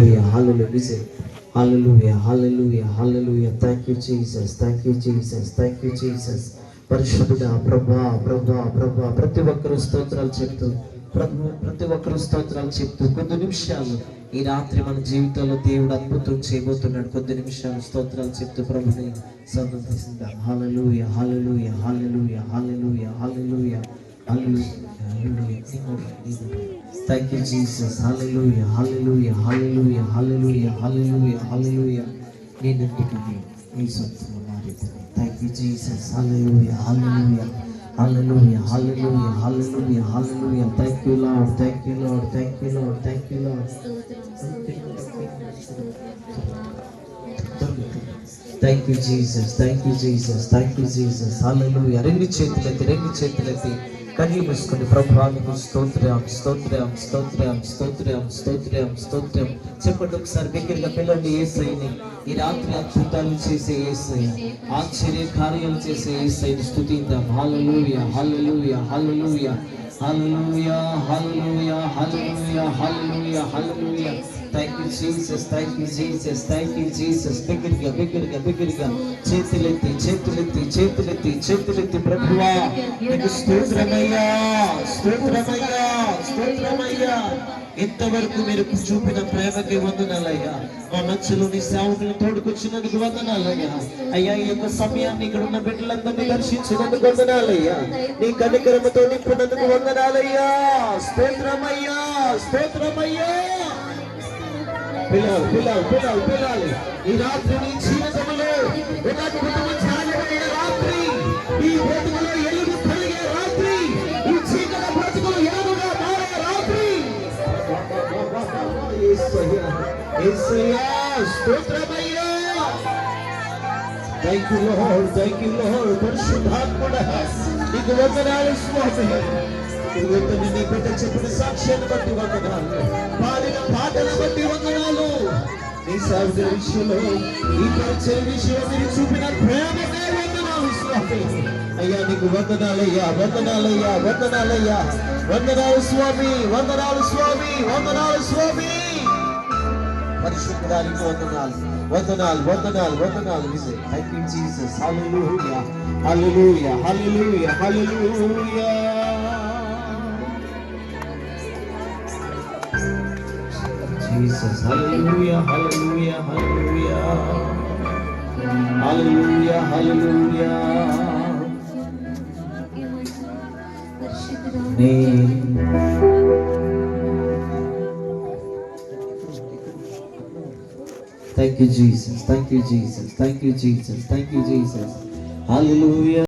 Hallelujah. Hallelujah. Hallelujah. Hallelujah. Thank you, Jesus. Thank you, Jesus. Thank you, Jesus. పరిశుద్ధుడా ప్రభా ప్రభా ప్రభా ప్రతి ఒక్కరు స్తోత్రాలు చెప్తూ ప్రతి ఒక్కరు స్తోత్రాలు చెప్తూ కొద్ది నిమిషాలు ఈ రాత్రి మన జీవితంలో దేవుడు అద్భుతం చేయబోతున్నాడు. కొద్ది నిమిషాలు స్తోత్రాలు చెప్తూ ప్రభుని సంతోషిద్దాం. హల్లెలూయా హల్లెలూయా హల్లెలూయా హల్లెలూయా హల్లెలూయా hallelujah. Thank you, Jesus. Hallelujah, hallelujah, hallelujah, hallelujah, hallelujah, hallelujah. Thank you, Jesus. Hallelujah, hallelujah, hallelujah, hallelujah, hallelujah, hallelujah. Thank you, Lord. Thank you, Lord. Thank you, Lord. Thank you, Lord. Thank you, Jesus. Thank you, Jesus. Thank you, Jesus. Hallelujah. రెండు చేతులెత్తి కళ్ళు మూసుకొని ప్రభువానికి స్తోత్రం స్తోత్రం స్తోత్రం స్తోత్రం స్తోత్రం స్తోత్రం చెప్పండి. ఒకసారి దగ్గరగా పిల్లండి. యేసయ్యని ఈ రాత్రి అద్భుతాలు చేసే యేసయ్య, ఆశ్చర్య కార్యాలు చేసే యేసయ్యని స్తుతిద్దాం. హల్లెలూయా హల్లెలూయా హల్లెలూయా హల్లెలూయా హల్లెలూయా హల్లెలూయా హల్లెలూయా హల్లెలూయా. Thank you, Jesus. Thank you, Jesus. Thank you, Jesus. బిగ్గరగా చేతులెత్తి ప్రభువా నీకు స్తోత్రమయ్యా స్తోత్రమయ్యా స్తోత్రమయ్యా. ఇంతవరకు మీరు చూపిన ప్రేమకి వందనాలయ్యా. మా మధ్యలో నీ సేవకులను తోడుకొచ్చినందుకు వందనాలయ్యా. అయ్యా ఈ యొక్క సమయాన్ని ఇక్కడ ఉన్న బిడ్డలందరినీ దర్శించినందుకు వందనాలయ్యా. నీ కనికరముతో నింపునందుకు వందనాలయ్యా. స్తోత్రమయ్యా స్తోత్రమయ్యా. పిల్లలు ఈ రాత్రి నీ జీవితంలో ఒక అద్భుతమైన చాలబడిన రాత్రి, ఈ బ్రతుకులో ఎలుగు కలిగే రాత్రి, ఈ చీకటి బ్రతుకులు ఎలుగుగా మారే రాత్రి. యేసయ్యా స్తోత్రమయ్యా. Thank you lord, thank you lord. పరిశుద్ధాత్ముడా నీకు వందనాలు స్వామి. నీ బిడ్డ చెప్పిన సాక్ష్యాన్ని బట్టి వందనాలు, పాడిన పాటలు బట్టి వందనాలు. నీ సేవకుల విషయంలో ఈ పరిచయ విషయంలో మీరు చూపిన ప్రేమకే వందనాలు స్వామి. అయ్యా నీకు వందనాలయ్యా వందనాలయ్యా వందనాలయ్యా. వందనాలు స్వామి వందనాలు స్వామి వందనాలు స్వామి. పరిశుద్ధానికి వందనాలు వందనాలు వందనాలు వందనాలు. Thank you Jesus. Hallelujah hallelujah hallelujah hallelujah. Jesus, hallelujah, hallelujah, hallelujah, hallelujah, hallelujah. Thank you, Jesus. Thank you, Jesus. Thank you, Jesus. Thank you, Jesus. Hallelujah.